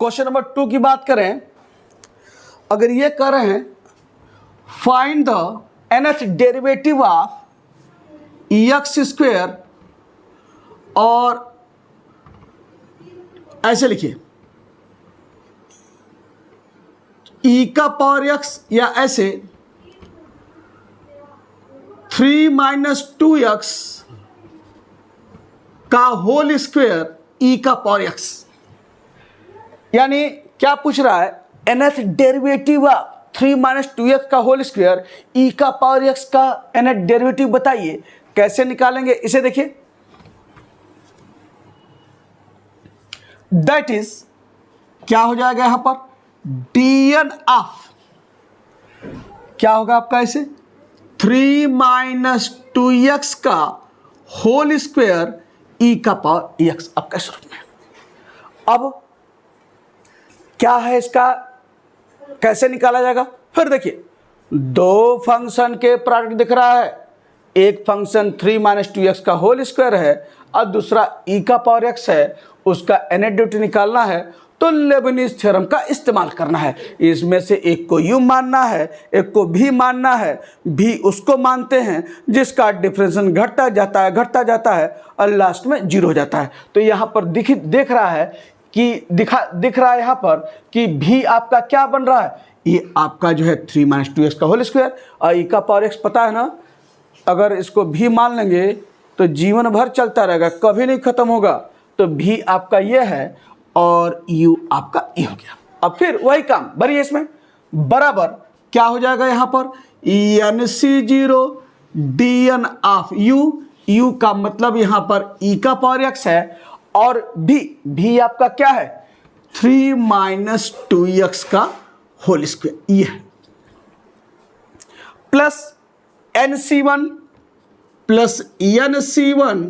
Question number 2 की बात करें, अगर ये कर रहे हैं find the nth derivative of x square, और ऐसे लिखिए e का पावर x, या ऐसे 3 माइनस 2x का होल स्क्वेयर e का पावर x। यानी क्या पूछ रहा है, nth derivative of 3 minus 2x का होल स्क्वेयर e का पावर x का nth डेरिवेटिव बताइए, कैसे निकालेंगे इसे देखिए। दैट इज क्या हो जाएगा यहां पर, dn ऑफ क्या होगा आपका, ऐसे 3 माइनस 2x का होल स्क्वेयर e का पावर x आपका स्वरूप में। अब क्या है इसका, कैसे निकाला जाएगा, फिर देखिए दो फंक्शन के प्रोडक्ट दिख रहा है, एक फंक्शन 3 माइनस 2x का होल स्क्वायर है और दूसरा e का पावर x है, उसका nth डेरिवेटिव निकालना है तो लेबनीज थ्योरम का इस्तेमाल करना है। इसमें से एक को यू मानना है, एक को भी मानना है। भी उसको मानते हैं जिसका डिफरेंशिएशन घटता जाता है और लास्ट में 0 हो जाता है। तो यहाँ पर दिख रहा है कि दिख रहा है यहाँ पर कि भी आपका क्या बन रहा है, ये आपका जो है 3 माइनस 2x का होल स्क्वायर और e का पावर x पता है ना, अगर इसको भी मान लेंगे तो जीवन भर चलता रहेगा, कभी नहीं खत्म होगा। तो भी आपका ये है और u आपका e हो गया। अब फिर वही काम भरिए इसमें, बराबर क्या हो जाएगा यहाँ पर, nc0 dn ऑफ u का मतलब यहाँ पर e का पावर x है, और भी आपका क्या है 3 माइनस 2x का होल स्क्वायर ये है, प्लस nc1 प्लस nc1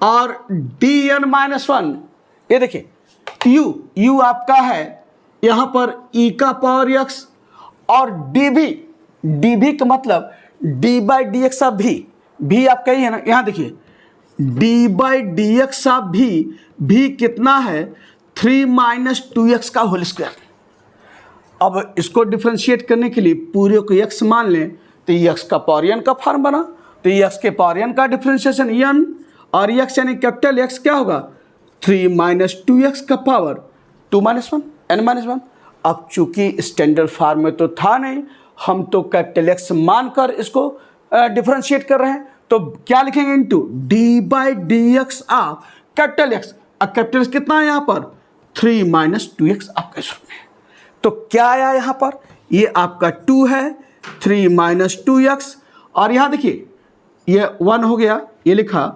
और dn माइनस 1। ये देखिए u आपका है यहां पर e का पावर x, और dv का मतलब d by D x of भी आपका ही है ना, यहां देखिए d by D x of भी कितना है 3 माइनस 2x का होल स्क्वायर। अब इसको डिफ्रेंशिएट करने के लिए पूरे को x मान लें तो x का पावर n का फॉर्म बना, तो x के पावर n का डिफ्रेंशिएशन n, और x यानी कैपिटल X क्या होगा 3 माइनस 2x का पावर 2 माइनस 1 n माइनस 1। अब चूंकि स्टैंडर्ड फॉर्म में तो था नहीं, हम तो कैपिटल X मानकर इसको डिफरेंशिएट कर रहे हैं, तो क्या लिखेंगे into d by D x of capital X। अब कैपिटल X कितना है यहाँ पर 3 माइनस 2x आपके स्वरूप में। तो क्या आया यहाँ पर, ये आपका 2 है 3 माइनस 2x, और यहाँ देखिए ये 1 हो गया, ये लिखा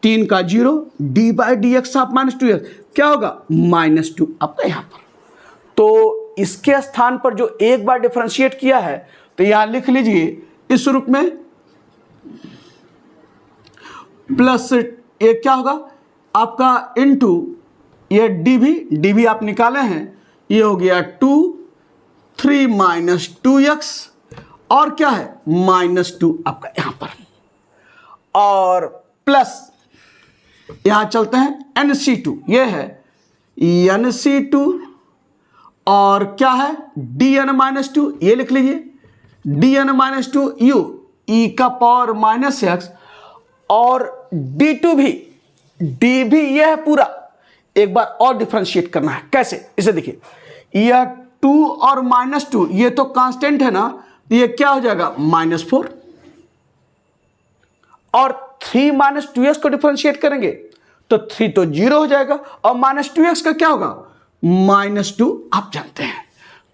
3 का 0 d by D x of minus 2x क्या होगा -2 आपका यहाँ पर। तो इसके स्थान पर जो एक बार डिफरेंशिएट किया है तो यहाँ लिख लीजिए इस रूप में, प्लस ये क्या होगा आपका इनटू ये dv आप निकाले हैं, ये हो गया 2 3 माइनस 2x और क्या है -2 आपका यहाँ पर, और प्लस यहाँ चलते हैं nc2, ये है nc2 और क्या है dn माइनस 2, ये लिख लीजिए dn माइनस 2 u e का पावर माइनस x, और d2 भी dv ये है पूरा, एक बार और डिफरेंशिएट करना है। कैसे, इसे देखिए यह 2 और -2 ये तो कांस्टेंट है ना, ये क्या हो जाएगा -4, और 3 माइनस 2x को डिफरेंशिएट करेंगे तो 3 तो 0 हो जाएगा, और -2x का क्या होगा -2 आप जानते हैं।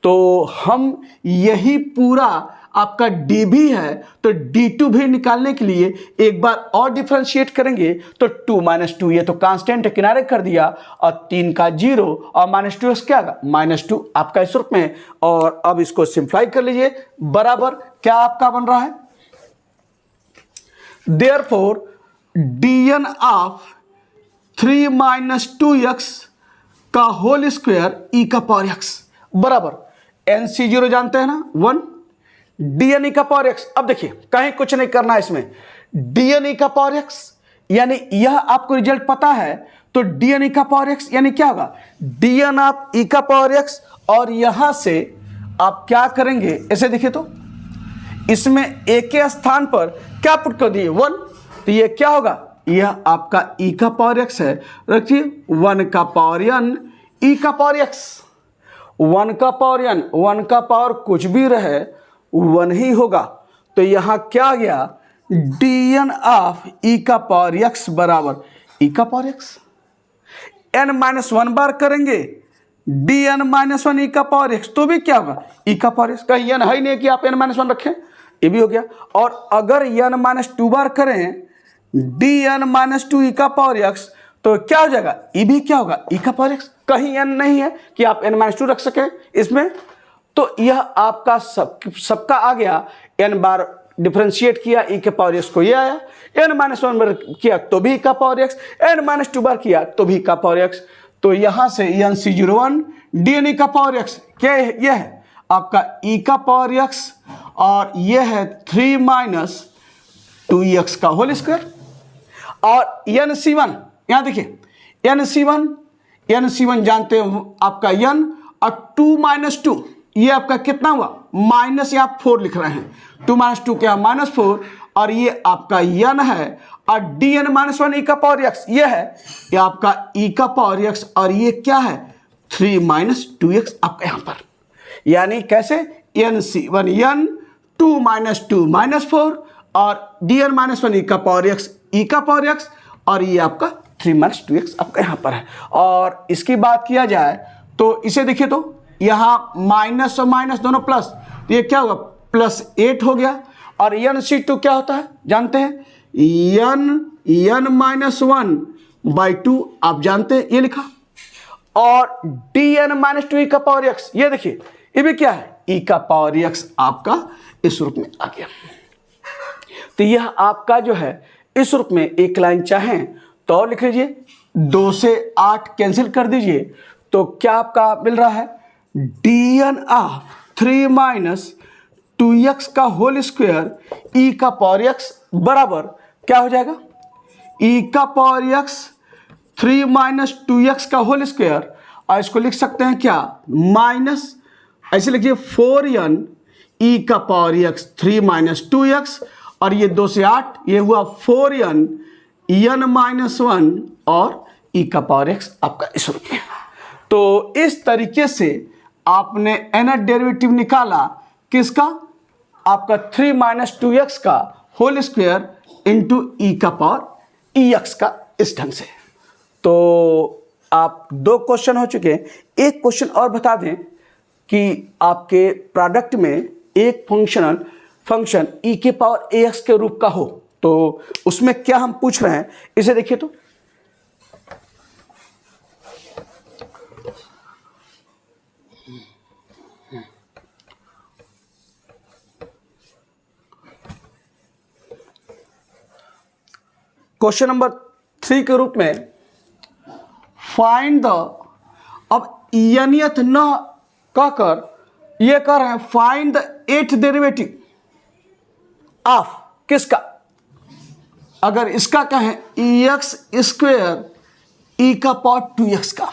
तो हम यही पूरा आपका dv है, तो d2 भी निकालने के लिए एक बार और डिफरेंशिएट करेंगे तो 2 -2 ये तो कांस्टेंट किनारे कर दिया, और 3 का 0 और -2x क्या होगा -2 आपका इस रूप में। और अब इसको सिंप्लाई कर लीजिए, बराबर क्या आपका बन रहा है, Therefore, dn of 3 minus 2x का होल स्क्वायर e का पावर x बराबर nc0 जानते हैं ना 1 dn e का पावर x। अब देखिए कहीं कुछ नहीं करना है इसमें, dn e का पावर x यानी यह आपको रिजल्ट पता है, तो डी एन ई का पावर एक्स यानी क्या होगा, डी एन ऑफ ई का पावर एक्स, और यहां से आप क्या करेंगे, ऐसे देखिए तो इसमें ए के स्थान पर क्या पुट कर दिए 1, तो ये क्या होगा, यह आपका ई का पावर एक्स है, रखिए 1 का पावर एन ई का पावर एक्स, 1 का पावर एन, 1 का पावर कुछ भी रहे 1 ही होगा, तो यहां क्या आ गया, डी एन ऑफ ई का पावर एक्स बराबर ई का पावर एक्स, एन माइनस 1 बार करेंगे डी एन माइनस 1 ई का पावर एक्स, तो भी क्या होगा ई का पावर एक्स, कहीं एन है ही नहीं कि आप एन माइनस 1 रखें, ये भी हो गया। और अगर एन माइनस 2 बार करें डी एन माइनस 2 ई का पावर एक्स, तो क्या हो जाएगा, ये भी क्या होगा ई का पावर एक्स, कहीं एन नहीं है कि आप एन माइनस 2 रख सकें इसमें, तो यह आपका सबका आ गया, एन बार डिफरेंशिएट किया ई के पावर एक्स को ये आया, एन माइनस 1 बार किया तो भी ई का पावर एक्स, एन माइनस 2 बार किया तो भी ई का पावर एक्स, तो यहां से n c 01 d n e का पावर एक्स क्या है, यह है आपका ई का पावर एक्स, और यह है 3 माइनस 2x का होल स्क्वायर, और एन सी 1 यहां देखिए एन सी 1 जानते हो आपका एन, और 2 माइनस 2 ये आपका कितना हुआ, माइनस यहाँ 4 लिख रहे हैं, 2 माइनस 2 क्या -4, और ये आपका एन है, और डी एन माइनस 1 ई का पावर एक्स ये है, ये आपका ई का पावर एक्स, और ये क्या है 3 माइनस 2x आपका यहाँ पर, यानी कैसे एन सी 1 एन 2 माइनस 2 -4, और डी एन माइनस 1 ई का पावर एक्स ई का पावर एक्स, और ये आपका 3 माइनस 2x आपका यहाँ पर है। और इसकी बात किया जाए तो इसे देखिए तो यहाँ माइनस और माइनस दोनों प्लस, तो ये क्या होगा +8 हो गया, और एन सी 2 क्या होता है जानते हैं, एन माइनस 1/2 आप जानते हैं, ये लिखा, और डी एन माइनस 2 ई का पावर एक्स ये देखिए ये भी क्या है ई का पावर एक्स आपका इस रूप में आ गया। तो यह आपका जो है इस रूप में एक लाइन चाहें तो और लिख लीजिए, 2 से 8 कैंसिल कर दीजिए, तो क्या आपका मिल रहा है, D n of 3 minus 2x का होल स्क्वायर ई का पावर एक्स बराबर क्या हो जाएगा, ई का पावर एक्स 3 माइनस 2x का होल स्क्वायर, और इसको लिख सकते हैं क्या माइनस, ऐसे लिखिए 4n ई का पावर एक्स 3 माइनस 2x, और ये 2 से 8 ये हुआ 4n n माइनस 1 और ई का पावर एक्स आपका इस रूप में। तो इस तरीके से आपने nth डेरिवेटिव निकाला किसका, आपका 3 माइनस 2x का होल स्क्वायर इंटू ई का पावर एक्स का इस ढंग से। तो आप 2 क्वेश्चन हो चुके हैं, एक क्वेश्चन और बता दें कि आपके प्रोडक्ट में एक फंक्शन ई के पावर ए एक्स के रूप का हो, तो उसमें क्या हम पूछ रहे हैं, इसे देखिए तो क्वेश्चन नंबर 3 के रूप में फाइंड द, अब यानियत न कहकर ये कह रहे हैं find the 8th derivative of किसका, अगर इसका कहें एक्स स्क्वायर ई का पावर 2x का,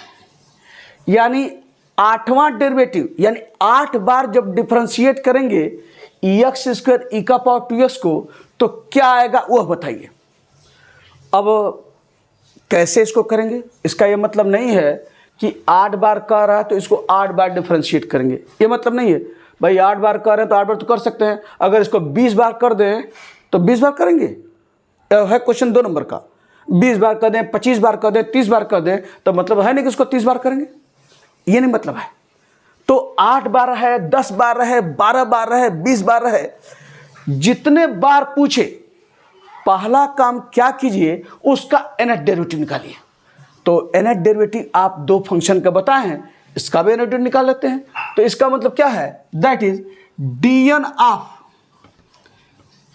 यानी 8वां डेरिवेटिव, यानी 8 बार जब डिफरेंशिएट करेंगे एक्स स्क्वायर ई का पावर 2x को तो क्या आएगा वह बताइए। अब कैसे इसको करेंगे, इसका ये मतलब नहीं है कि 8 बार कह रहा है तो इसको 8 बार डिफरेंशिएट करेंगे, ये मतलब नहीं है भाई 8 बार कर रहे हैं तो 8 बार तो कर सकते हैं, अगर इसको 20 बार कर दें तो 20 बार करेंगे, है क्वेश्चन 2 नंबर का, 20 बार कर दें 25 बार कर दें 30 बार कर दें तो मतलब है नहीं कि इसको 30 बार करेंगे, ये नहीं मतलब है। तो 8 बार है 10 बार है 12 बार है 20 बार है, जितने बार पूछे पहला काम क्या कीजिए उसका nth डेरिवेटिव निकालिए। तो nth डेरिवेटिव आप 2 फंक्शन का बताए हैं, इसका भी nth डेरिवेटिव निकाल लेते हैं। तो इसका मतलब क्या है, दैट इज dn ऑफ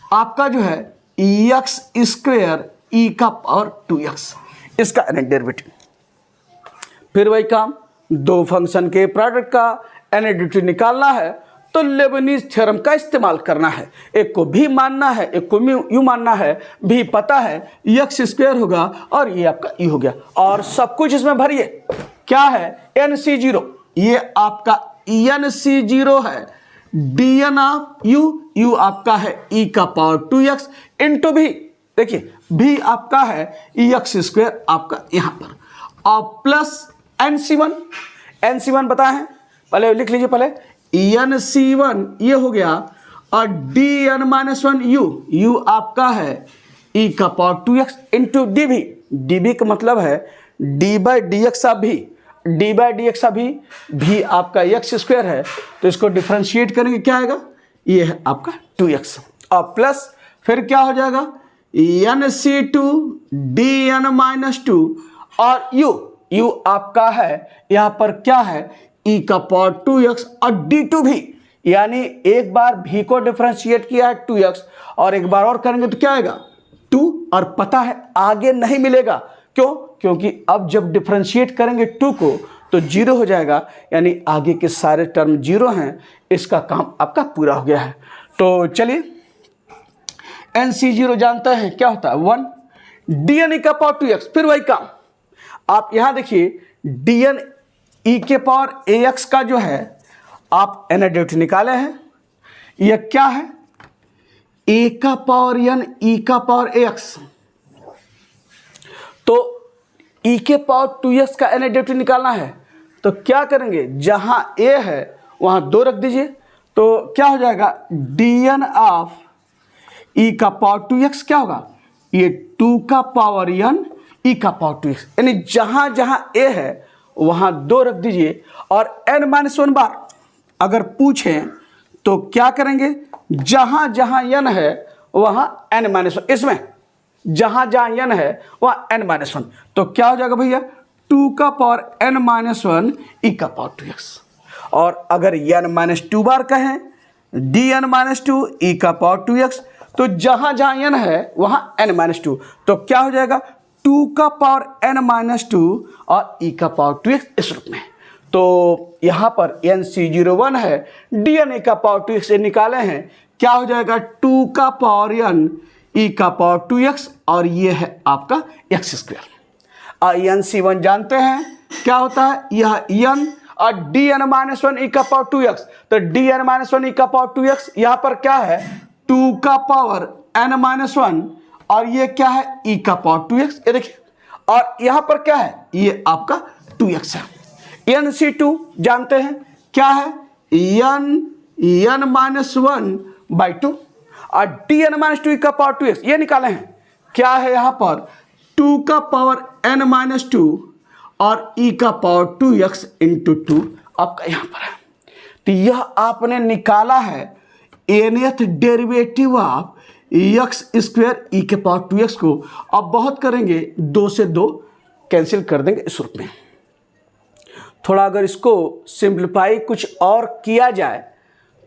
आपका जो है एक्स स्क्वायर ई का पावर 2x, इसका nth डेरिवेटिव। फिर वही काम 2 फंक्शन के प्रोडक्ट का nth डेरिवेटिव निकालना है, तो लेबनीज थ्योरम का इस्तेमाल करना है। एक को भी मानना है, एक को यू मानना है। भी पता है एक्स स्क्वायर होगा और ये आपका ई हो गया, और सब कुछ इसमें भरिए। क्या है? NC0, ये आपका NC0 है। dn ऑफ यू आपका है e का पावर 2x इंटू भी, देखिए भी आपका है एक्स स्क्वायर आपका यहाँ पर, और प्लस NC1 पता है, पहले लिख लीजिए। पहले NC1 ये हो गया, और dn-1 यू आपका है e का पावर 2x इंटू dv का मतलब है d by D x of भी आपका एक्स स्क्वायर है, तो इसको डिफ्रेंशिएट करेंगे, क्या आएगा? ये है आपका 2x, और प्लस फिर क्या हो जाएगा? NC2 dn-2, और यू आपका है यहाँ पर क्या है e का पावर 2x, और d2 भी, यानी एक बार भी को डिफ्रेंशिएट किया है 2x, और एक बार और करेंगे तो क्या आएगा? 2, और पता है आगे नहीं मिलेगा। क्यों? क्योंकि अब जब डिफ्रेंशिएट करेंगे 2 को तो 0 हो जाएगा, यानी आगे के सारे टर्म 0 हैं। इसका काम आपका पूरा हो गया है। तो चलिए NC0 जानते हैं क्या होता है? 1 dn e का पावर 2x, फिर वही काम आप यहां देखिए, dn e के पावर ax का जो है आप एनाडेट निकाले हैं, यह क्या है? a का पावर n e का पावर ax, तो e के पावर 2x का एनाडेट निकालना है, तो क्या करेंगे? जहां a है वहां 2 रख दीजिए, तो क्या हो जाएगा? dn ऑफ e का पावर 2x क्या होगा? ये 2 का पावर n e का पावर 2x, यानी जहां जहां a है वहां 2 रख दीजिए, और n-1 बार अगर पूछें तो क्या करेंगे? जहां जहां n है वहां n-1, इसमें जहां जहां n है वहां n-1, तो क्या हो जाएगा भैया? 2 का पावर n-1 e का पावर 2x, और अगर n-2 बार कहें dn-2 e का पावर 2x, तो जहां जहां n है वहां n-2, तो क्या हो जाएगा? 2 का पावर n-2 और e का पावर 2x इस रूप में। तो यहाँ पर NC01 है, dn e का पावर 2x से निकाले हैं, क्या हो जाएगा? 2 का पावर n e का पावर 2x, और ये है आपका x स्क्वायर। NC1 जानते हैं क्या होता है? यह n और dn-1 e का पावर 2x, तो dn-1 e का पावर 2x यहाँ पर क्या है? 2 का पावर n-1, और ये क्या है? e का पावर 2x, ये देखिए, और यहाँ पर क्या है? ये आपका 2x है। NC2 जानते हैं क्या है? n-1/2, और dn-2 e का पावर 2x ये निकाले हैं, क्या है यहाँ पर? 2 का पावर n-2 और e का पावर 2x इंटू 2 आपका यहाँ पर है। तो यह आपने निकाला है nth derivative of x square e के पावर 2x को। अब बहुत करेंगे, 2 से 2 कैंसिल कर देंगे इस रूप में। थोड़ा अगर इसको सिंप्लीफाई कुछ और किया जाए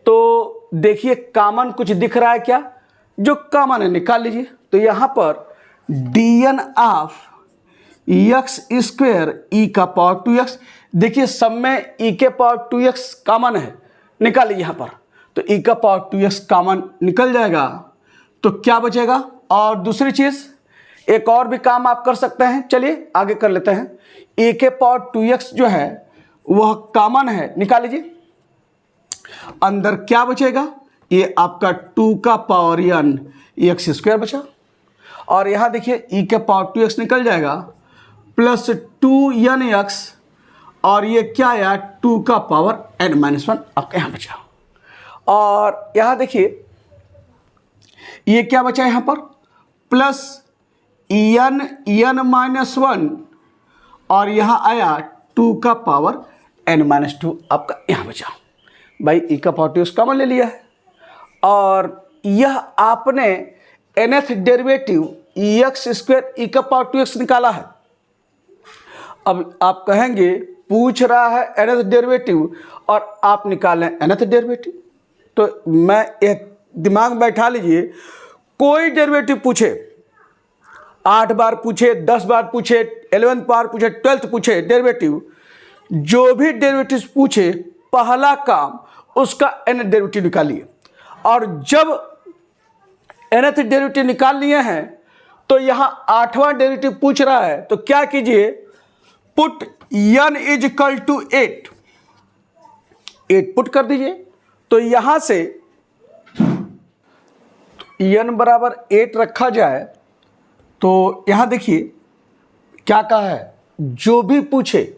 तो देखिए कॉमन कुछ दिख रहा है क्या? जो कॉमन है निकाल लीजिए। तो यहाँ पर dn of x square e का पावर 2x, देखिए सब में e के पावर 2x कॉमन है, निकालिए यहाँ पर, तो e का पावर 2x कॉमन निकल जाएगा, तो क्या बचेगा? और दूसरी चीज़ एक और भी काम आप कर सकते हैं, चलिए आगे कर लेते हैं। e के पावर 2x जो है वह कॉमन है, निकाल लीजिए। अंदर क्या बचेगा? ये आपका 2 का पावर n एक्स स्क्वायर बचा, और यहाँ देखिए e के पावर 2x निकल जाएगा, प्लस 2nx, और ये क्या आया? 2 का पावर n-1 आपका यहाँ बचा, और यहाँ देखिए ये क्या बचा यहाँ पर? प्लस n-1, और यहाँ आया 2 का पावर n-2 आपका यहाँ बचा। भाई e का पावर 2x कॉमन ले लिया है, और यह आपने nth derivative x square e का पावर 2x निकाला है। अब आप कहेंगे पूछ रहा है nth डेरिवेटिव और आप निकालें nth डेरिवेटिव, तो मैं एक दिमाग में बैठा लीजिए, कोई डेरिवेटिव पूछे, 8 बार पूछे, 10 बार पूछे, 11th बार पूछे, 12th पूछे डेरिवेटिव, जो भी डेरिवेटिव पूछे, पहला काम उसका nth डेरिवेटिव निकालिए। और जब nth डेरिवेटिव निकाल लिए हैं तो यहाँ 8वां डेरिवेटिव पूछ रहा है, तो क्या कीजिए, put n is equal to 8 put कर दीजिए। तो यहां से n बराबर 8 रखा जाए तो यहां देखिए क्या कहा है, जो भी पूछे,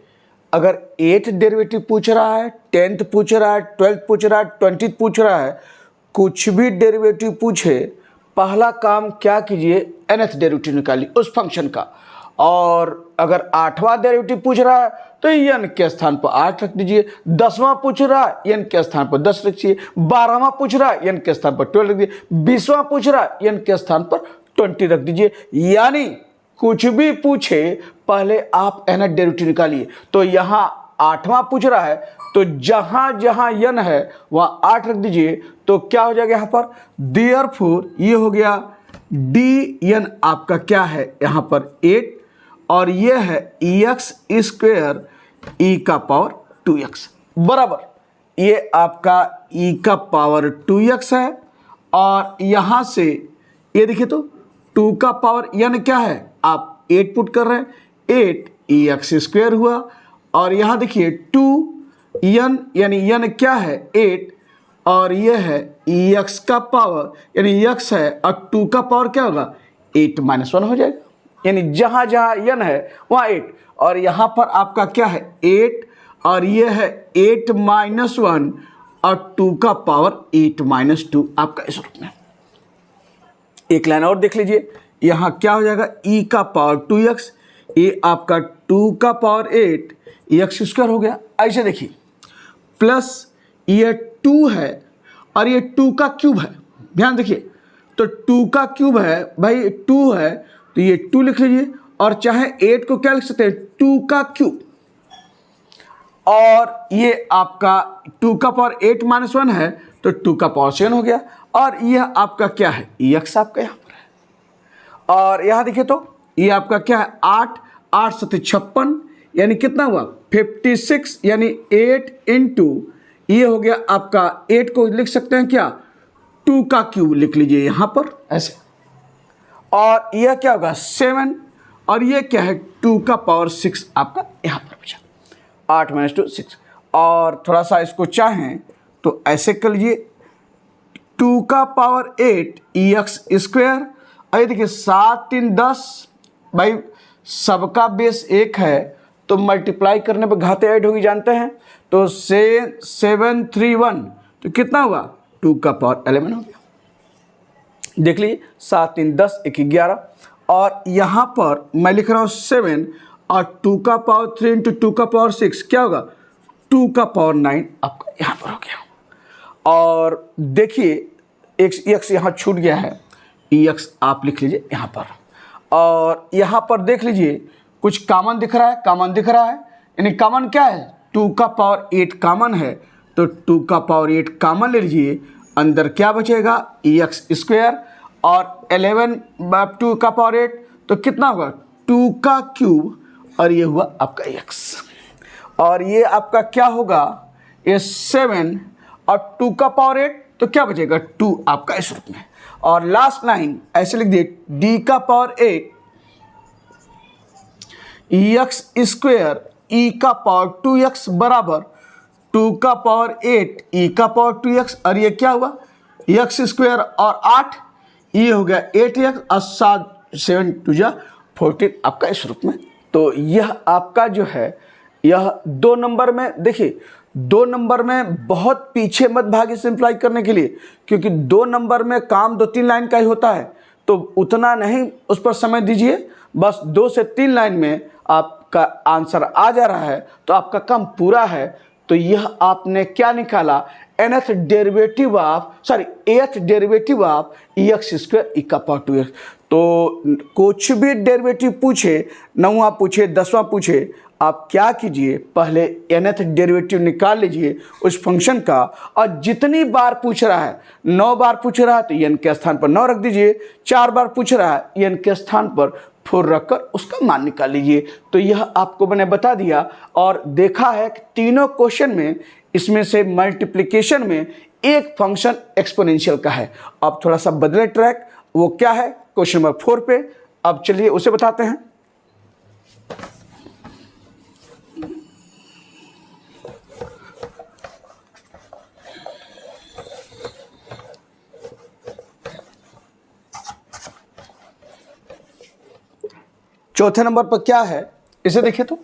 अगर 8th डेरिवेटिव पूछ रहा है, 10th पूछ रहा है, 12th पूछ रहा है, 20th पूछ रहा है, कुछ भी डेरिवेटिव पूछे, पहला काम क्या कीजिए, nth डेरिवेटिव निकालिए उस फंक्शन का। और अगर 8वां डेरिवेटिव पूछ रहा है तो n के स्थान पर 8 रख दीजिए, 10वां पूछ रहा है n के स्थान पर 10 रखिए, 12वां पूछ रहा है n के स्थान पर 12 रख दीजिए, 20वां पूछ रहा है n के स्थान पर 20 रख दीजिए। यानी कुछ भी पूछे पहले आप nth डेरिवेटिव निकालिए। तो यहाँ 8वां पूछ रहा है तो जहां जहां n है वहां 8 रख दीजिए। तो क्या हो जाएगा यहाँ पर, देयरफॉर ये हो गया dn आपका क्या है यहाँ पर 8, और ये है एक्स स्क्वेयर ई का पावर 2x बराबर, ये आपका e का पावर 2x है। और यहाँ से ये देखिए तो 2 का पावर n क्या है, आप 8 पुट कर रहे हैं, 8 एक्स स्क्वेयर हुआ। और यहाँ देखिए 2n यानी n क्या है 8, और ये है एक्स का पावर यानी x है, और 2 का पावर क्या होगा 8 - 1 हो जाएगा। यानी जहाँ जहाँ n है वहाँ 8, और यहाँ पर आपका क्या है 8, और ये है 8 - 1, और 2 का पावर 8 - 2 आपका इस रूप में। एक लाइन और देख लीजिए, यहाँ क्या हो जाएगा, e का पावर 2x, ये आपका 2 का पावर 8 एक्स स्क्वायर हो गया। ऐसे देखिए, प्लस ये 2 है और ये 2 का क्यूब है, ध्यान देखिए, तो 2 का क्यूब है भाई, 2 है तो ये 2 लिख लीजिए, और चाहे 8 को क्या लिख सकते हैं 2 का क्यूब, और ये आपका 2 का पावर 8 - 1 है तो 2 का पावर 7 हो गया। और यह आपका क्या है एक्स आपका यहाँ पर है। और यहाँ देखिए तो ये आपका क्या है 8 8 7 56, यानी कितना हुआ 56, यानी 8 इंटू ये हो गया आपका 8 को लिख सकते हैं क्या 2 का क्यूब लिख लीजिए यहाँ पर ऐसे, और यह क्या होगा 7, और ये क्या है 2 का पावर 6 आपका यहाँ पर बचा, 8 - 2 6। और थोड़ा सा इसको चाहें तो ऐसे कर लीजिए, 2 का पावर 8 एक्स स्क्वायर, अरे देखिए 7 3 10, भाई सबका बेस 1 है तो मल्टीप्लाई करने पर घाते ऐड होगी जानते हैं, तो 7 3 1, तो कितना हुआ 2 का पावर 11 हो गया। देख लीजिए 7 3 10 1 11, और यहाँ पर मैं लिख रहा हूँ 7 और 2 का पावर 3 इंटू 2 का पावर 6 क्या होगा 2 का पावर 9 आपका यहाँ पर हो गया। और देखिए एक्स यहाँ छूट गया है, एक्स आप लिख लीजिए यहाँ पर, और यहाँ पर देख लीजिए कुछ कॉमन दिख रहा है, कॉमन दिख रहा है, यानी कॉमन क्या है 2 का पावर 8 कॉमन है, तो 2 का पावर 8 कॉमन ले लीजिए, अंदर क्या बचेगा एक्स स्क्वायर, और 11 / 2 का पावर 8 तो कितना होगा 2 का क्यूब, और ये हुआ आपका एक्स। और ये आपका क्या होगा ये 7 और 2 का पावर 8 तो क्या बचेगा 2 आपका इस रूप में। और लास्ट लाइन ऐसे लिख दिए डी का पावर 8 एक्स स्क्वायर ई का पावर 2x बराबर 2 का पावर 8 ई का पावर 2x, और ये क्या हुआ एक्स स्क्वायर और 8, ये हो गया 8x और 7 2 14 आपका इस रूप में। तो यह आपका जो है यह 2 नंबर में, देखिए 2 नंबर में बहुत पीछे मत भागिए सिंप्लाई करने के लिए, क्योंकि 2 नंबर में काम 2-3 लाइन का ही होता है, तो उतना नहीं उस पर समय दीजिए, बस 2 से 3 लाइन में आपका आंसर आ जा रहा है तो आपका काम पूरा है। तो यह आपने क्या निकाला nth डेरिवेटिव ऑफ एथ डेरिवेटिव ऑफ एक्स स्क्वायर ई का पावर 2x। तो कुछ भी डेरिवेटिव पूछे, 9वां पूछे 10वां पूछे, आप क्या कीजिए पहले nth डेरिवेटिव निकाल लीजिए उस फंक्शन का, और जितनी बार पूछ रहा है 9 बार पूछ रहा है तो n के स्थान पर 9 रख दीजिए, 4 बार पूछ रहा है n के स्थान पर 4 रखकर उसका मान निकाल लीजिए। तो यह आपको मैंने बता दिया और देखा है कि तीनों क्वेश्चन में इसमें से मल्टीप्लिकेशन में एक फंक्शन एक्सपोनेंशियल का है। अब थोड़ा सा बदले ट्रैक, वो क्या है क्वेश्चन नंबर 4 पे। अब चलिए उसे बताते हैं। चौथे नंबर पर क्या है इसे देखिए तो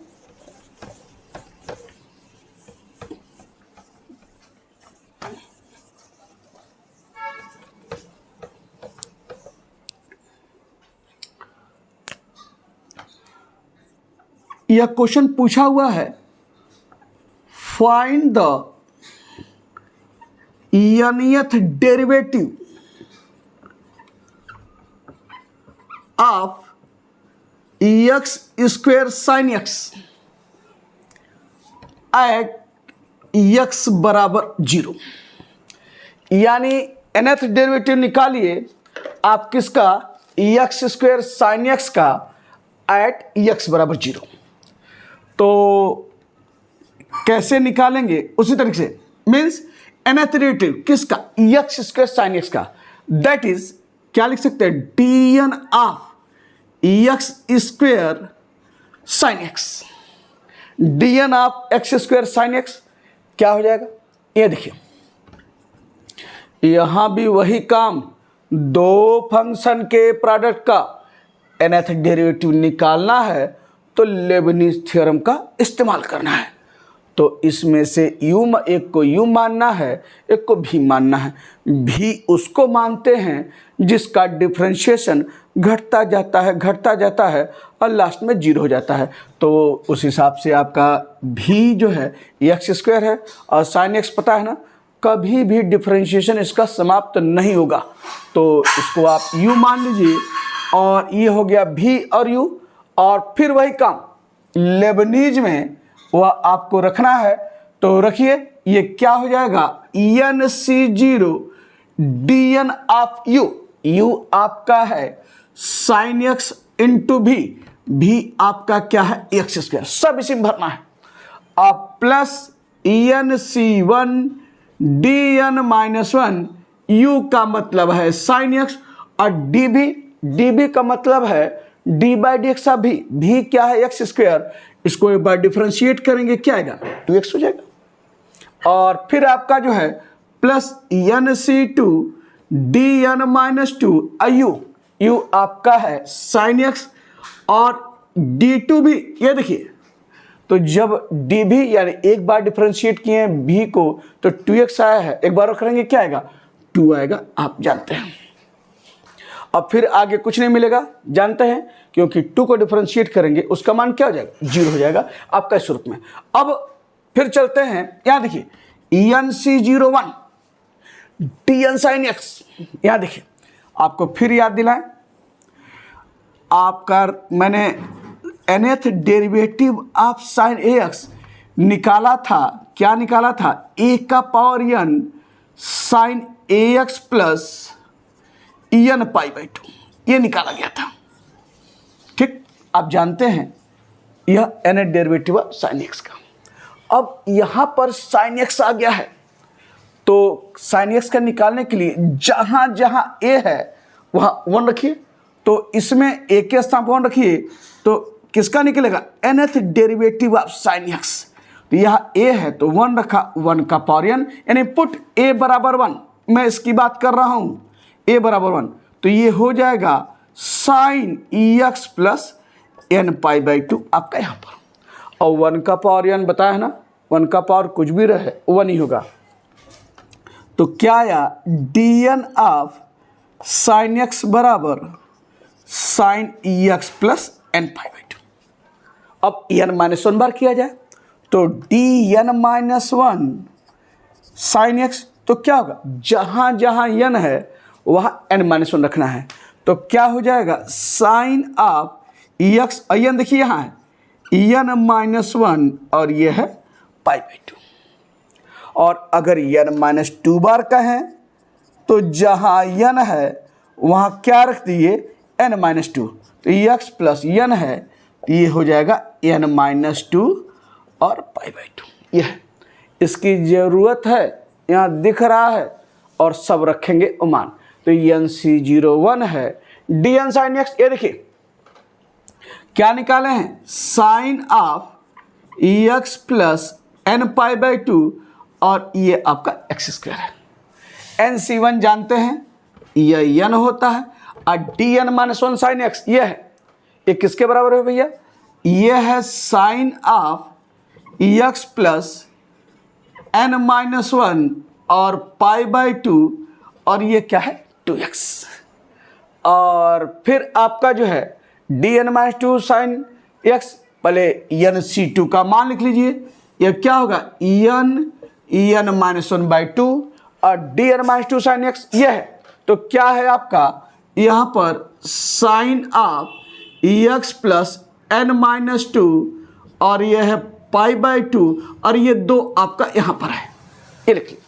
यह क्वेश्चन पूछा हुआ है, find the nth derivative of x square sine x at x बराबर 0। यानी nth डेरिवेटिव निकालिए आप किसका, एक्स स्क्वायर साइन एक्स का एट एक्स बराबर 0। तो कैसे निकालेंगे उसी तरीके से, मीन्स nth डेरिवेटिव किसका, एक्स स्क्वायर साइन एक्स का, दैट इज क्या लिख सकते हैं, dn of x square sine x. dn of x square sine x क्या हो जाएगा, ये देखिए यहां भी वही काम, दो फंक्शन के प्रोडक्ट का nth डेरिवेटिव निकालना है तो लेबनीज थ्योरम का इस्तेमाल करना है। तो इसमें से एक को यू मानना है, एक को भी मानना है। भी उसको मानते हैं जिसका डिफरेंशिएशन घटता जाता है और लास्ट में 0 हो जाता है। तो उस हिसाब से आपका भी जो है एक्स स्क्वायर है और साइन एक्स पता है ना, कभी भी डिफरेंशिएशन इसका समाप्त नहीं होगा। तो इसको आप यू मान लीजिए और ये हो गया भी और यू। और फिर वही काम लेबनीज में वह आपको रखना है, तो रखिए ये क्या हो जाएगा, NC0 dn ऑफ यू आपका है साइन एक्स इंटू भी आपका क्या है एक्स स्क्वायर, सब इसी में भरना है। अब प्लस NC1 dn -1 यू का मतलब है साइन एक्स और db का मतलब है d/dx। भी क्या है एक्स स्क्वायर, इसको एक बार डिफरेंशिएट करेंगे क्या आएगा, 2x हो जाएगा। और फिर आपका जो है प्लस NC2 dn -2 यू आपका है साइन एक्स और d2 भी, ये देखिए तो जब db यानी एक बार डिफरेंशिएट किए भी को तो 2x आया है, एक बार करेंगे क्या आएगा, 2 आएगा, आप जानते हैं। अब फिर आगे कुछ नहीं मिलेगा, जानते हैं, क्योंकि 2 को डिफरेंशिएट करेंगे उसका मान क्या हो जाएगा, 0 हो जाएगा आपका इस रूप में। अब फिर चलते हैं, यहां देखिए NC01 dn sin x, यहां देखिए आपको फिर याद दिलाएं, आपका मैंने nth derivative of sine ax निकाला था, क्या निकाला था, a का power n sine ax plus n π/2 ये निकाला गया था। ठीक, आप जानते हैं यह nth derivative of sign x का। अब यहां पर साइन एक्स आ गया है, तो साइन एक्स का निकालने के लिए जहां जहां a है वहां 1 रखिए, तो इसमें a के स्थान पर 1 रखिए, तो किसका निकलेगा, nth derivative of sine x. तो यहाँ a है तो 1 रखा, 1 का पावर n, यानी पुट a बराबर 1, मैं इसकी बात कर रहा हूं, a बराबर 1, तो ये हो जाएगा साइन एक्स प्लस n π/2 आपका यहाँ पर। और 1 का पावर n बताया है ना, 1 का पावर कुछ भी रहे 1 ही होगा। तो क्या आया, dn ऑफ साइन एक्स बराबर साइन एक्स प्लस n π/2। अब n -1 बार किया जाए तो dn -1 साइन एक्स, तो क्या होगा, जहां जहां n है वहां n -1 रखना है, तो क्या हो जाएगा साइन ऑफ एक्स, n देखिए यहाँ है n -1 और ये है π/2। और अगर n -2 बार का है तो जहाँ n है वहाँ क्या रख दिए, n-2, तो x प्लस n है, तो ये हो जाएगा n-2 और π/2। ये है, इसकी ज़रूरत है, यहाँ दिख रहा है, और सब रखेंगे मान। तो NC01 है dn sin x। ये देखिए क्या निकाले हैं, sign of x plus n/2 और ये आपका x² है। NC1 जानते हैं, यह n होता है, और dn-1 साइन x ये है, ये किसके बराबर है भैया, ये है sign of x plus n-1 और π/2 और ये क्या है 2x। और फिर आपका जो है dn-2 साइन x, पहले NC2 का मान लिख लीजिए, ये क्या होगा en-1/2 और dn-2 साइन x ये है। तो क्या है आपका यहाँ पर sign of x plus n-2 और ये है π/2 और ये 2 आपका यहाँ पर है, ये लिख लीजिए।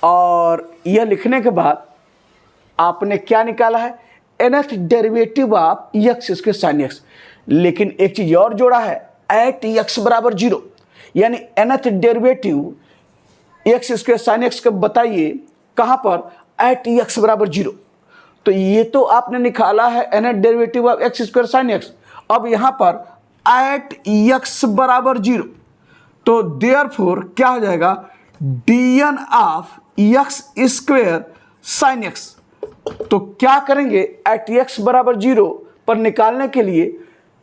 और यह लिखने के बाद आपने क्या निकाला है, nth derivative of x² sine x। लेकिन एक चीज और जोड़ा है, एट x बराबर 0, यानी nth derivative x² sine x का बताइए कहाँ पर, एट x बराबर 0। तो ये तो आपने निकाला है nth derivative of x² sine x। अब यहाँ पर एट x बराबर 0, तो देयरफॉर क्या हो जाएगा, dn of x² sine x। तो क्या करेंगे, एट x बराबर 0 पर निकालने के लिए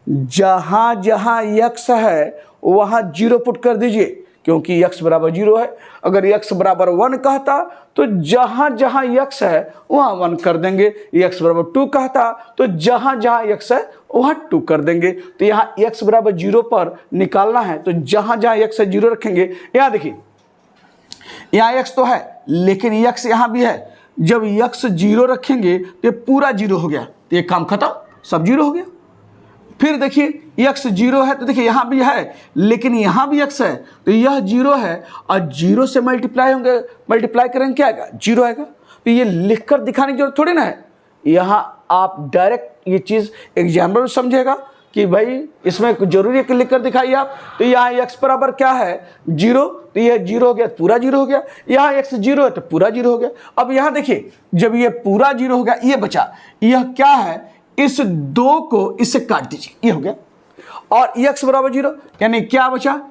जहां जहां x है वहां 0 पुट कर दीजिए, क्योंकि x बराबर 0 है। अगर x बराबर 1 कहता तो जहां जहां x है वहां 1 कर देंगे, x बराबर 2 कहता तो जहां जहां x है वहां 2 कर देंगे। तो यहाँ x बराबर 0 पर निकालना है, तो जहां जहां x है 0 रखेंगे। यहाँ देखिए, यहाँ x तो है लेकिन x यहाँ भी है, जब x 0 रखेंगे तो ये पूरा 0 हो गया, तो ये काम खत्म, सब 0 हो गया। फिर देखिए x 0 है, तो देखिए यहाँ भी है लेकिन यहाँ भी x है, तो यह 0 है और 0 से मल्टीप्लाई होंगे, मल्टीप्लाई करेंगे क्या आएगा, 0 आएगा। तो ये लिखकर दिखाने की जरूरत थोड़ी ना है, यहाँ आप डायरेक्ट ये चीज़ एग्जाम्पल समझेगा कि भाई इसमें जरूरी है कि लिख कर दिखाइए आप। तो यहाँ x बराबर क्या है 0, तो यह 0 हो गया, पूरा 0 हो गया। यहाँ x 0 है तो पूरा 0 हो गया। अब यहाँ देखिए, जब ये पूरा 0 हो गया, ये बचा, यह क्या है, इस 2 को इससे काट दीजिए, ये हो गया। और x बराबर 0 यानी क्या बचा,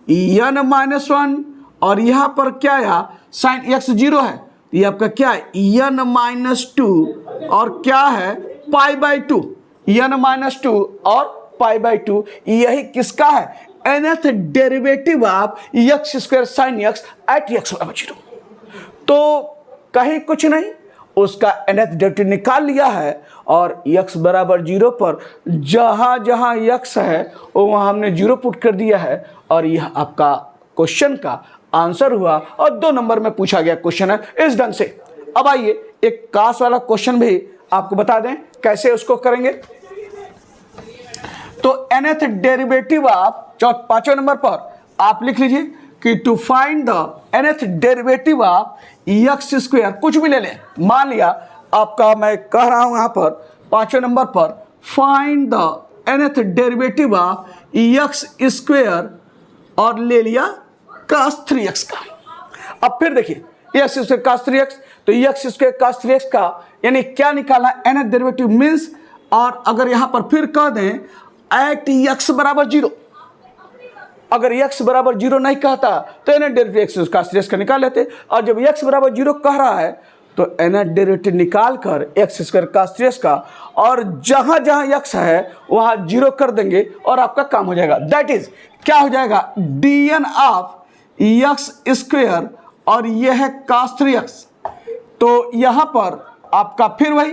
n-1 और यहाँ पर क्या है, साइन x 0 है, ये आपका क्या है n-2 और क्या है π/2, n-2 और π/2। यही किसका है, nth derivative of x² sine x at x बराबर 0। तो कहीं कुछ नहीं, उसका nth डेरिवेटिव निकाल लिया है और x बराबर 0 पर जहां जहां x है वहां हमने 0 पुट कर दिया है। और यह आपका क्वेश्चन का आंसर हुआ और 2 नंबर में पूछा गया क्वेश्चन है इस ढंग से। अब आइए एक कास वाला क्वेश्चन भी आपको बता दें कैसे उसको करेंगे। तो nth डेरिवेटिव ऑफ 5वें नंबर पर आप लिख लीजिए कि to find the nth derivative of x², कुछ भी ले लें, मान लिया आपका मैं कह रहा हूं यहां पर 5वें नंबर पर find the nth derivative of x² और ले लिया cos 3x का। अब फिर देखिए x² cos 3x, तो x² cos 3x का यानी क्या निकालना, nth डेरिवेटिव मीन्स, और अगर यहां पर फिर कह दें एट x बराबर 0, अगर x बराबर 0 नहीं कहता तो nth derivative x cos 3x का निकाल लेते, और जब x बराबर 0 कह रहा है तो nth डेरिवेटिव निकाल कर x² cos 3x का, और जहां जहां x है वहां 0 कर देंगे और आपका काम हो जाएगा। दैट इज क्या हो जाएगा, dn ऑफ x² और यह है cos 3x। तो यहां पर आपका फिर वही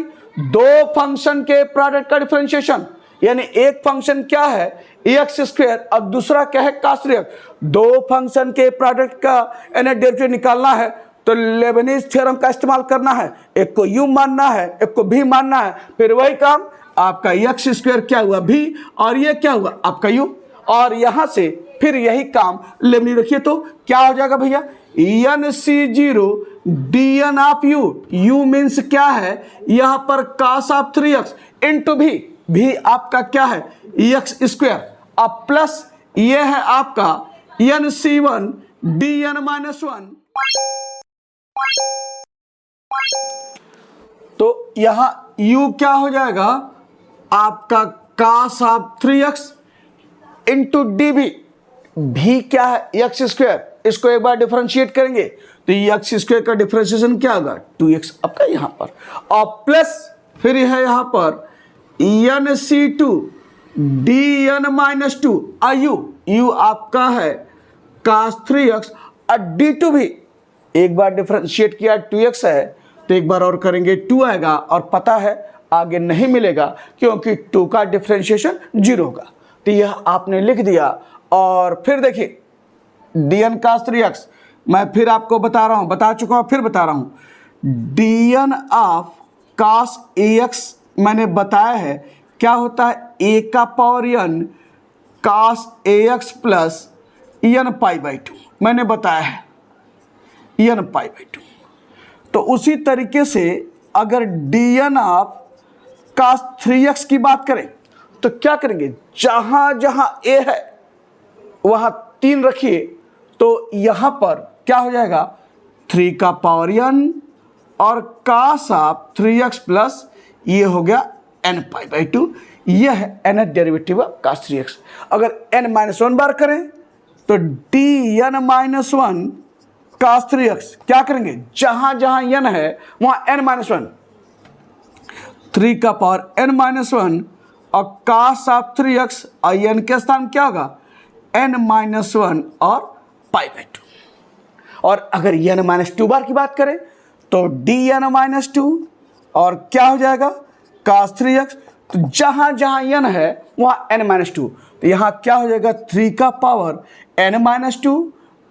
2 फंक्शन के प्रोडक्ट का डिफरेंशिएशन, यानी एक फंक्शन क्या है x² और दूसरा क्या है cos 3x। 2 फंक्शन के प्रोडक्ट का nth डेरिवेटिव निकालना है तो लेबनीज थ्योरम का इस्तेमाल करना है, एक को u मानना है, एक को v मानना है। फिर वही काम आपका x² क्या हुआ v और ये क्या हुआ आपका u, और यहां से फिर यही काम लेबनीज रखिए तो क्या हो जाएगा भैया, NC0 d n of u, u means क्या है यहाँ पर cos ऑफ 3x इंटू भी आपका क्या है एक्स स्क्वायर, अब प्लस ये है आपका n c one d n minus one. तो यहां u क्या हो जाएगा आपका cos of 3x into D भी क्या है एक्स स्क्वायर, इसको एक बार डिफरेंशिएट करेंगे तो ये एक्स स्क्वायर का डिफरेंशिएशन क्या होगा 2x आपका यहाँ पर, और प्लस फिर है यहाँ पर n c two d n minus two u आपका है cos 3x और डी टू भी एक बार डिफरेंशिएट किया 2x है तो एक बार और करेंगे 2 आएगा, और पता है आगे नहीं मिलेगा क्योंकि 2 का डिफरेंशिएशन 0 होगा। तो यह आपने लिख दिया, और फिर देखिए डी एन cos 3x मैं फिर आपको बता रहा हूँ, बता चुका हूँ फिर बता रहा हूँ, d n of cos ax मैंने बताया है क्या होता है a का power n cos ax plus n pi by 2 मैंने बताया है n पाई बाई 2। तो उसी तरीके से अगर D n of cos 3x की बात करें तो क्या करेंगे, जहां जहां a है वहां 3 रखिए तो यहां पर क्या हो जाएगा 3 का पावर n और cos ऑफ 3x प्लस ये हो गया n पाई बाई 2, यह है n derivative of cos 3x। अगर n माइनस 1 बार करें तो D n minus 1 cos 3x क्या करेंगे, जहां जहां n है वहां n माइनस 1, 3 का पावर n माइनस 1 और cos ऑफ 3x और n के स्थान क्या होगा n माइनस 1 और पाई बाई 2। और अगर n माइनस 2 बार की बात करें तो डी एन माइनस 2 और क्या हो जाएगा cos 3x, तो जहां जहां n है वहां n माइनस 2, तो यहां क्या हो जाएगा 3 का पावर n माइनस 2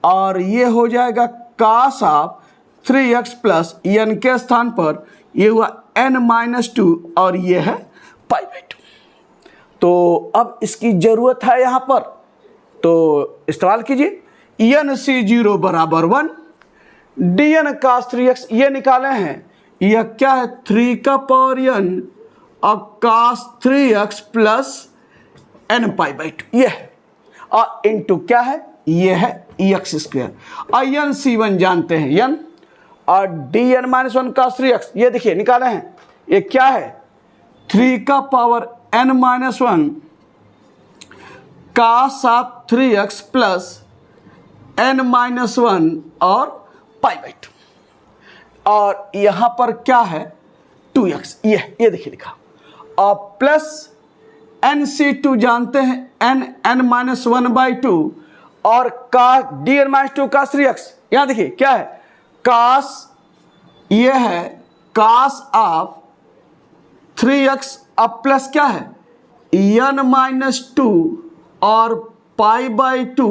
और ये हो जाएगा cos of 3x plus n के स्थान पर ये हुआ n माइनस 2 और ये है पाई बाई 2। तो अब इसकी जरूरत है यहाँ पर, तो इस्तेमाल कीजिए एन सी 0 बराबर 1 डी एन cos 3x ये निकाले हैं, यह क्या है 3 का पावर n और cos 3x plus n pi by 2 ये है, और इनटू क्या है ये है एक्स स्क्वायर, और एन सी 1 जानते हैं n और D n minus 1 cos 3x ये देखिए निकाले हैं, ये क्या है 3 का power n minus 1 cos of 3x plus n minus 1 और पाई बाई 2, और यहां पर क्या है 2x ये देखिए लिखा, और प्लस nc2 जानते हैं n माइनस 1 बाई 2 और का D n minus 2 cos 3x यहां देखिए क्या है cos, ये है cos ऑफ 3x अब प्लस क्या है n माइनस 2 और पाई बाई 2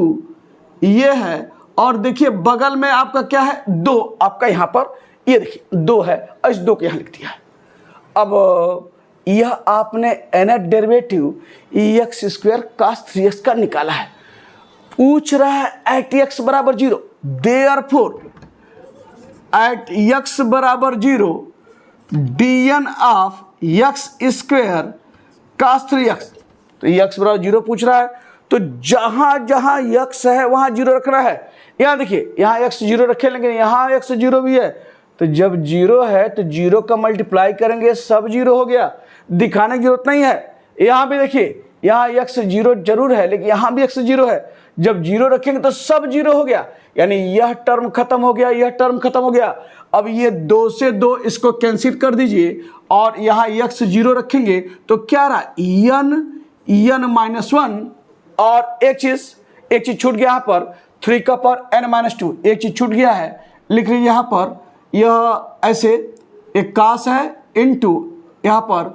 ये है, और देखिए बगल में आपका क्या है 2 आपका यहाँ पर ये देखिए 2 है और इस 2 को यहाँ लिख दिया है। अब यह आपने n derivative x square cos 3x का निकाला है, पूछ रहा है एट x बराबर 0, देयरफॉर एट x बराबर 0 d n of x square cos 3x, तो x बराबर 0 पूछ रहा है तो जहां जहां x है वहां 0 रखना है। यहाँ देखिए यहाँ x 0 रखे, लेकिन यहाँ x 0 भी है, तो जब 0 है तो 0 का मल्टीप्लाई करेंगे सब 0 हो गया, दिखाने की जरूरत नहीं है। यहाँ भी देखिए यहाँ x 0 जरूर है लेकिन यहाँ भी x 0 है, जब 0 रखेंगे तो सब 0 हो गया, यानी यह टर्म खत्म हो गया, यह टर्म खत्म हो गया। अब ये 2 से 2 इसको कैंसिल कर दीजिए और यहाँ x 0 रखेंगे तो क्या रहा n माइनस 1, और एक चीज छूट गया यहाँ पर 3 का पावर n माइनस 2, एक चीज छूट गया है, लिख लीजिए यहाँ पर यह ऐसे एक cos है इनटू यहाँ पर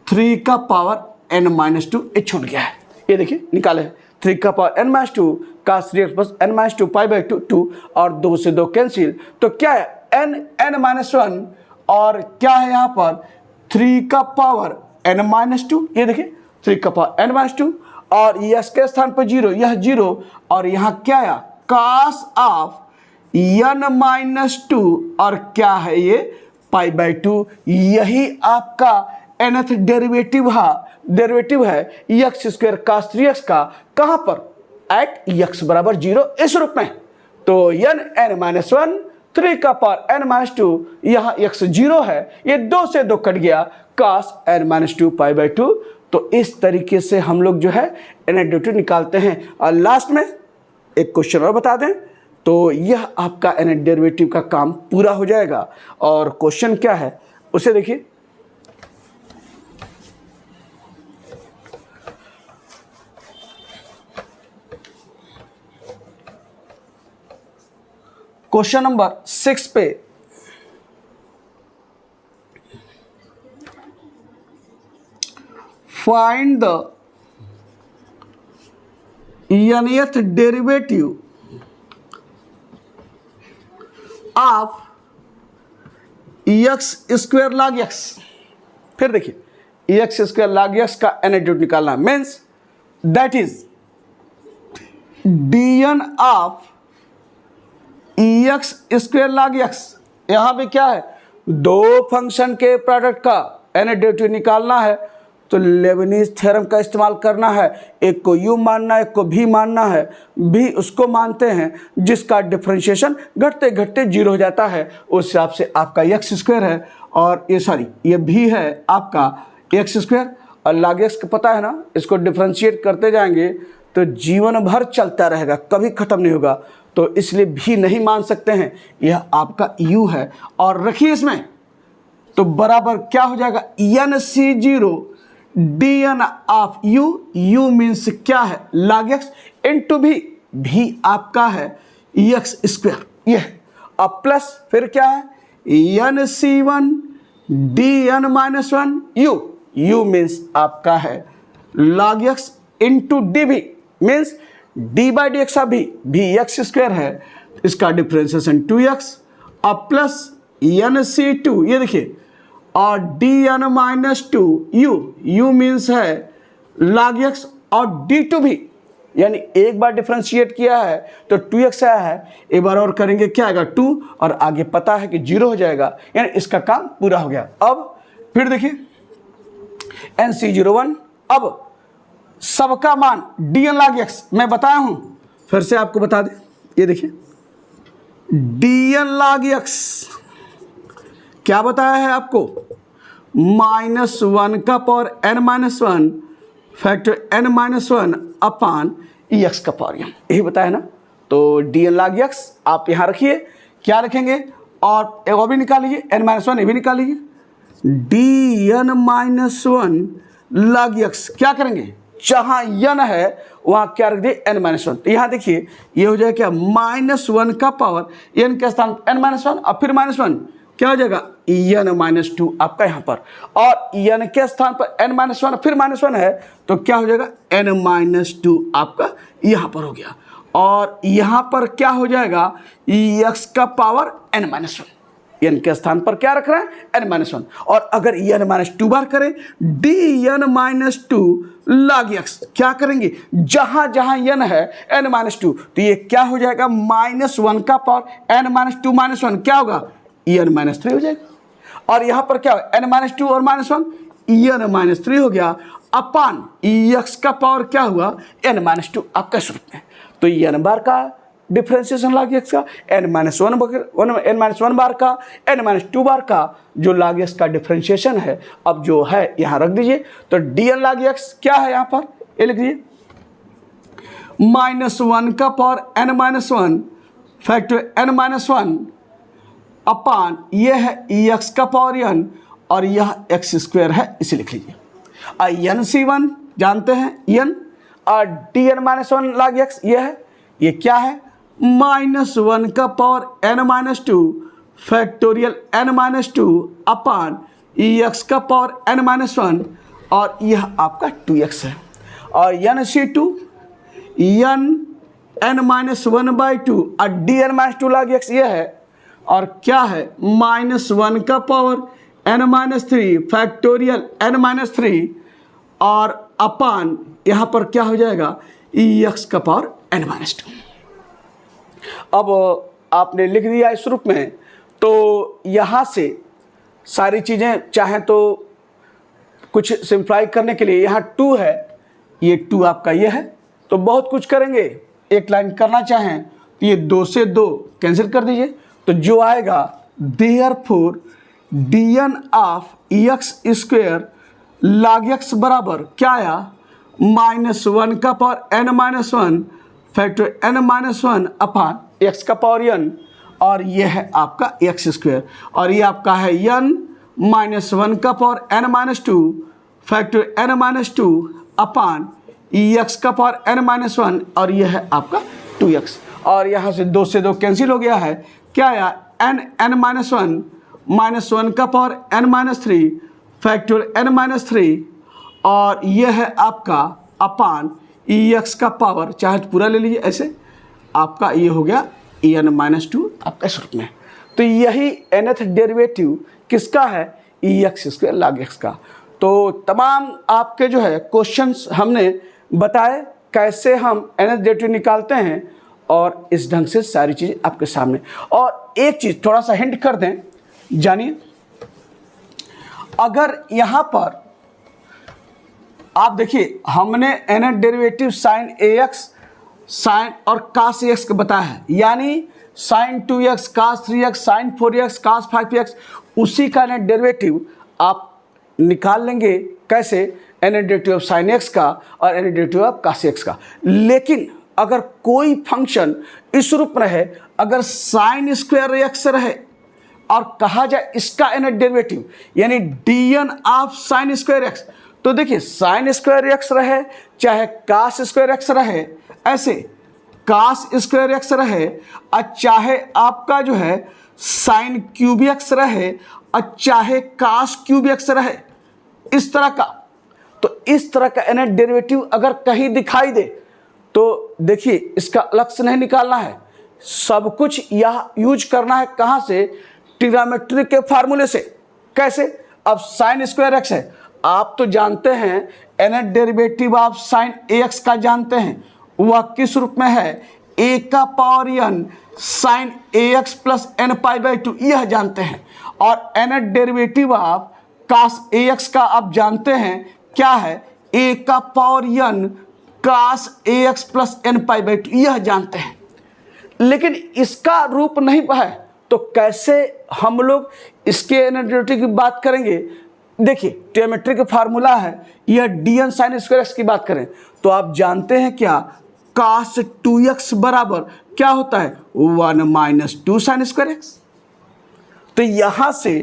3 का पावर n माइनस 2 ये छूट गया है, ये देखिए निकाले 3 का power n minus 2 cos 3x plus n minus 2 pi by 2 और 2 से 2 कैंसिल, तो क्या है n माइनस 1 और क्या है यहाँ पर 3 का पावर n माइनस 2, ये देखिए 3 का पावर n माइनस 2 और यस के स्थान पर 0, यह 0 और यहाँ क्या आया cos ऑफ n-2 और क्या है ये π/2। यही आपका nth डेरिवेटिव है x स्क्वायर cos 3x का, कहाँ पर, एट x बराबर 0 इस रूप में। तो n-1 3 का पावर n-2, यहाँ x 0 है, ये 2 से 2 कट गया, cos n-2 π/2। तो इस तरीके से हम लोग जो है n-2 निकालते हैं। और लास्ट में एक क्वेश्चन और बता दें तो यह आपका nth डेरिवेटिव का काम पूरा हो जाएगा। और क्वेश्चन क्या है उसे देखिए। क्वेश्चन नंबर 6 पे find the nth derivative of x square log x। फिर देखिए x स्क्वायर log x का nth डेरिवेटिव निकालना means that is dn of x square log x। यहां पे क्या है, दो फंक्शन के प्रोडक्ट का nth डेरिवेटिव निकालना है तो लेबनीज थ्योरम का इस्तेमाल करना है। एक को u मानना है, एक को v मानना है। v उसको मानते हैं जिसका डिफरेंशिएशन घटते घटते 0 हो जाता है, उस हिसाब से आपका x स्क्वायर है। और ये v है आपका x स्क्वायर, और log x का पता है ना, इसको डिफरेंशिएट करते जाएंगे तो जीवन भर चलता रहेगा, कभी ख़त्म नहीं होगा। तो इसलिए भी नहीं मान सकते हैं, यह आपका u है। और रखिए इसमें तो बराबर क्या हो जाएगा, n-c0 dn of u means क्या है log x इंटू भी आपका है x स्क्वायर, यह अब प्लस फिर क्या है n-c1 dn-1 u मीन्स आपका है log x into dv means d/dx of भी x स्क्वायर है, इसका डिफरेंशिएशन 2x अब प्लस n-c2, ये देखिए, और dn-2 u मीन्स है log x और d2 भी, यानी एक बार डिफरेंशिएट किया है तो 2x आया है, एक बार और करेंगे क्या आएगा 2, और आगे पता है कि 0 हो जाएगा, यानी इसका काम पूरा हो गया। अब फिर देखिए n-c01, अब सबका मान dn log x मैं बताया हूं, फिर से आपको बता दें, ये देखिए dn log x क्या बताया है आपको, -1 का पावर n-1 फैक्टर n-1 अपान x का पावर m, यही बताया ना। तो dn log x आप यहाँ रखिए, क्या रखेंगे, और एक और भी निकाल लीजिए n-1, ये भी निकाल लीजिए, dn-1 log x क्या करेंगे, जहाँ n है वहाँ क्या रख दिए n-1। तो यहाँ देखिए ये हो जाएगा क्या, -1 का पावर n के स्थान n-1 और फिर -1 क्या हो जाएगा n-2 आपका यहाँ पर, और n के स्थान पर n-1 फिर -1 है तो क्या हो जाएगा n-2 आपका यहाँ पर हो गया। और यहाँ पर क्या हो जाएगा x का पावर n-1, n के स्थान पर क्या रख रहा है n-1। और अगर n-2 बार करें dn-2 log x क्या करेंगे, जहां जहां n है n-2 तो ये क्या हो जाएगा -1 का पावर n-2 -1 क्या होगा n-3 हो जाएगा। और यहां पर क्या हो n-2 और -1 n-3 हो गया अपान x का पावर क्या हुआ n-2 आपका स्वरूप में। तो n बार का डिफरेंशिएशन log x का n-1 बार का n-2 बार का जो log x का डिफरेंशिएशन है, अब जो है यहाँ रख दीजिए। तो dn log x क्या है यहाँ पर, ये लिख दीजिए -1 का पावर n-1 फैक्टर n-1 अपान ये है x का पावर n और यह x स्क्वायर है, इसे लिख लीजिए। n-c1 जानते हैं n और dn-1 log x ये है, ये क्या है -1 का पावर n-2 फैक्टोरियल n-2 अपान x का पावर n-1 और यह आपका 2x है। और n-c2 n-1/2 और dn-2 log x ये है, और क्या है -1 का पावर n-3 फैक्टोरियल n-3 और अपान यहाँ पर क्या हो जाएगा x का पावर n-2। अब आपने लिख दिया इस रूप में, तो यहाँ से सारी चीज़ें चाहें तो कुछ सिंप्लाई करने के लिए यहाँ 2 है, ये 2 आपका ये है, तो बहुत कुछ करेंगे। एक लाइन करना चाहें तो ये 2 से 2 कैंसिल कर दीजिए, तो जो आएगा therefore dn of x square log x बराबर क्या आया, -1 का पावर n-1 फैक्टर n-1 अपान x का पावर n, और ये है आपका x स्क्वायर, और ये आपका है n-1 का पावर n-2 फैक्टर n-2 अपान x का पावर n-1, और ये है आपका 2x, और यहाँ से 2 से 2 कैंसिल हो गया है, क्या आया n-1 -1 का पावर n-3 फैक्टर n-3, और यह है आपका अपान x का पावर, चाहे तो पूरा ले लीजिए ऐसे, आपका ये हो गया n-2 आपका इस रूप में। तो यही nth डेरिवेटिव किसका है, x स्क्वायर log x का। तो तमाम आपके जो है क्वेश्चंस हमने बताए कैसे हम nth डेरिवेटिव निकालते हैं, और इस ढंग से सारी चीज़ आपके सामने। और एक चीज़ थोड़ा सा हिंट कर दें, जानिए, अगर यहाँ पर आप देखिए हमने nth derivative sine ax sine और cos ax का बताया है, यानी sign 2x cos 3x sign 4x cos 5x, उसी का nth डेरिवेटिव आप निकाल लेंगे कैसे, nth derivative of sign x का और nth derivative of cos x का। लेकिन अगर कोई फंक्शन इस रूप में रहे, अगर साइन स्क्वायर x रहे और कहा जाए इसका nth डेरिवेटिव यानी dn of sine square x, तो देखिए साइन स्क्वायर x रहे चाहे cos स्क्वायर x रहे, ऐसे cos स्क्वायर x रहे और चाहे आपका जो है साइन क्यूब x रहे और चाहे cos क्यूब x रहे, इस तरह का, तो इस तरह का nth डेरिवेटिव अगर कहीं दिखाई दे तो देखिए इसका अलग से नहीं निकालना है, सब कुछ यह यूज करना है कहाँ से, ट्रिग्नोमेट्री के फार्मूले से। कैसे, अब साइन स्क्वायर एक्स है, आप तो जानते हैं nth derivative of sine ax का जानते हैं, वह किस रूप में है, a का power n sine ax plus n π/2, यह जानते हैं। और nth derivative of cos ax का आप जानते हैं क्या है, a का power n cos ax plus n π/2, यह जानते हैं। लेकिन इसका रूप नहीं है, तो कैसे हम लोग इसके nth डेरिवेटिव की बात करेंगे। देखिए ट्रिग्नोमेट्री का फार्मूला है, यह dn साइन स्क्वायर एक्स की बात करें तो आप जानते हैं क्या, cos 2x बराबर क्या होता है, 1 - 2 साइन स्क्वायर एक्स। तो यहाँ से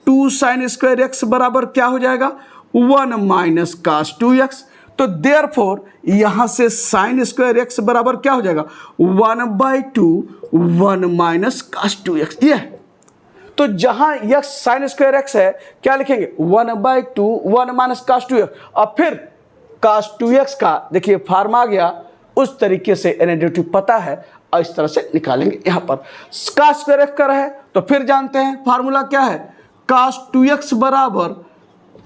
2 साइन स्क्वायर एक्स बराबर क्या हो जाएगा, 1 - cos 2x। तो देयरफॉर यहाँ से साइन स्क्वायर एक्स बराबर क्या हो जाएगा, 1/2 1 - cos 2x, ये है। तो जहाँ x साइन स्क्वायर एक्स है क्या लिखेंगे, 1/2 1 - cos 2x, और फिर cos 2x का देखिए फार्म आ गया, उस तरीके से nth डेरिवेटिव पता है और इस तरह से निकालेंगे। यहाँ पर cos स्क्वायर एक्स का रहे तो फिर जानते हैं फार्मूला क्या है, cos 2x बराबर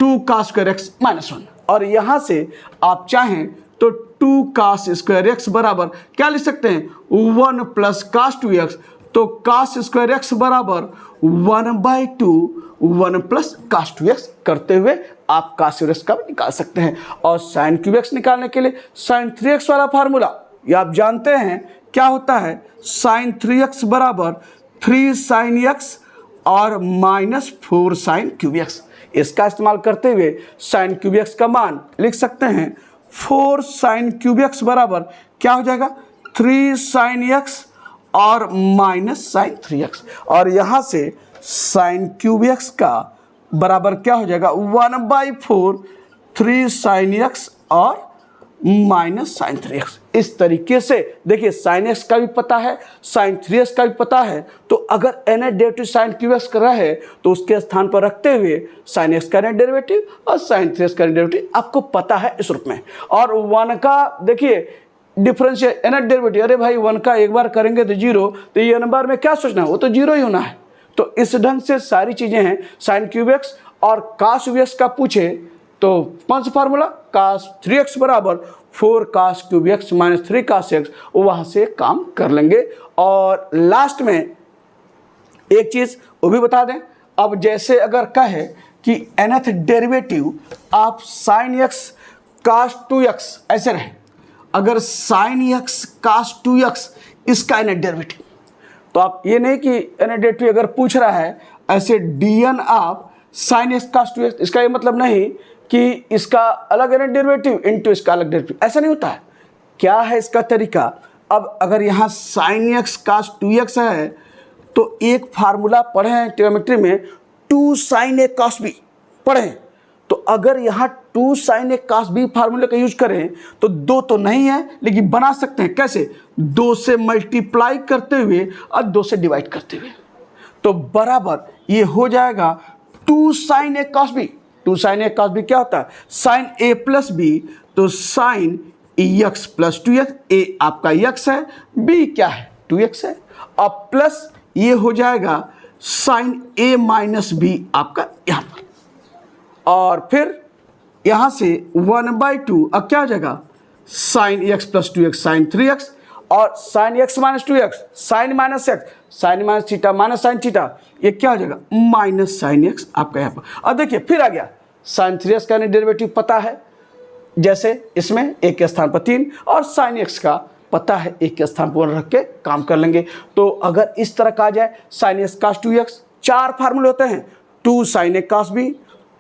2 cos स्क्वायर एक्स -1, और यहाँ से आप चाहें तो 2 cos स्क्वायर एक्स बराबर क्या लिख सकते हैं, 1 + cos 2x, तो cos स्क्वायर एक्स बराबर 1/2 1 + cos 2x करते हुए आप cos स्क्वायर एक्स का भी निकाल सकते हैं। और साइन क्यूब एक्स निकालने के लिए साइन 3x वाला फार्मूला ये आप जानते हैं क्या होता है, साइन 3x बराबर 3 sin x और -4 sin क्यूब एक्स। इसका इस्तेमाल करते हुए साइन क्यूब एक्स का मान लिख सकते हैं, 4 sin क्यूब एक्स बराबर क्या हो जाएगा, 3 sin x और -sin 3x, और यहाँ से साइन क्यूब एक्स का बराबर क्या हो जाएगा, 1/4 3 sin x और -sin 3x। इस तरीके से देखिए साइन x का भी पता है, साइन 3x का भी पता है, तो अगर nth derivative sine cube x का रहे तो उसके स्थान पर रखते हुए साइन x का nth डेरिवेटिव और साइन 3x का nth डेरिवेटिव आपको पता है इस रूप में। और 1 का देखिए डिफरेंस nth डेरिवेटिव, अरे भाई 1 का एक बार करेंगे तो 0, तो ये n बार में क्या सोचना है, वो तो 0 ही होना है। तो इस ढंग से सारी चीज़ें हैं, साइन क्यूब एक्स और cos क्यूब एक्स का पूछे तो कौन सा फार्मूला, cos 3x बराबर 4 cos cube x minus 3 cos x, वहाँ से काम कर लेंगे। और लास्ट में एक चीज़ वो भी बता दें, अब जैसे अगर कहे कि nth डेरिवेटिव आप sin x cos 2x ऐसे रहे, अगर sin x cos 2x इसका nth डेरिवेटिव, तो आप ये नहीं कि nth डेरिवेटिव अगर पूछ रहा है ऐसे dn of sin x cos 2x, इसका ये मतलब नहीं कि इसका अलग nth डेरिवेटिव इनटू इसका अलग डेरिवेटिव, ऐसा नहीं होता है। क्या है इसका तरीका, अब अगर यहाँ sin x cos 2x है तो एक फार्मूला पढ़े हैं ट्रिग्नोमेट्री में 2 sin a cos b पढ़े हैं, तो अगर यहाँ 2 sin a cos b फार्मूले का यूज करें तो 2 तो नहीं है लेकिन बना सकते हैं, कैसे, 2 से मल्टीप्लाई करते हुए और 2 से डिवाइड करते हुए, तो बराबर ये हो जाएगा 2 sin a cos b। 2 sin a cos b क्या होता है, sin a प्लस b, तो sin x plus 2x, a आपका x है, b क्या है 2x है, अब प्लस ये हो जाएगा sin a माइनस b आपका यहाँ पर, और फिर यहाँ से 1/2 अब क्या हो जाएगा sin x plus 2x sin 3x, और sin x minus 2x sin minus x sin minus theta minus sin theta, ये क्या हो जाएगा माइनस sin x आपका यहाँ पर। अब देखिए फिर आ गया sin 3x का डेरिवेटिव पता है, जैसे इसमें एक के स्थान पर 3 और sin x का पता है एक के स्थान पर रख के काम कर लेंगे। तो अगर इस तरह का आ जाए sin x cos 2x, 4 फार्मूले होते हैं, 2 sin a cos b,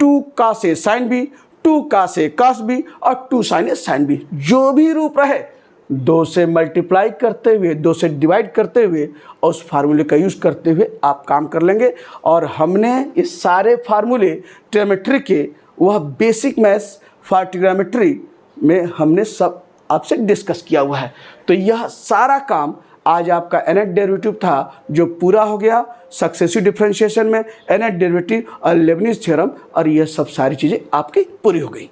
2 cos a sin b, 2 cos a cos b और 2 sin a sin b, जो भी रूप रहे 2 से मल्टीप्लाई करते हुए 2 से डिवाइड करते हुए और उस फार्मूले का यूज़ करते हुए आप काम कर लेंगे। और हमने इस सारे फार्मूले ट्रिग्नोमेट्री के, वह बेसिक मैथ्स फॉर ट्रिग्नोमेट्री में हमने सब आपसे डिस्कस किया हुआ है। तो यह सारा काम आज आपका nth डेरिवेटिव था जो पूरा हो गया सक्सेसिव डिफरेंशिएशन में, nth डेरिवेटिव और लेबनिज़ थ्योरम, और यह सब सारी चीज़ें आपकी पूरी हो गई।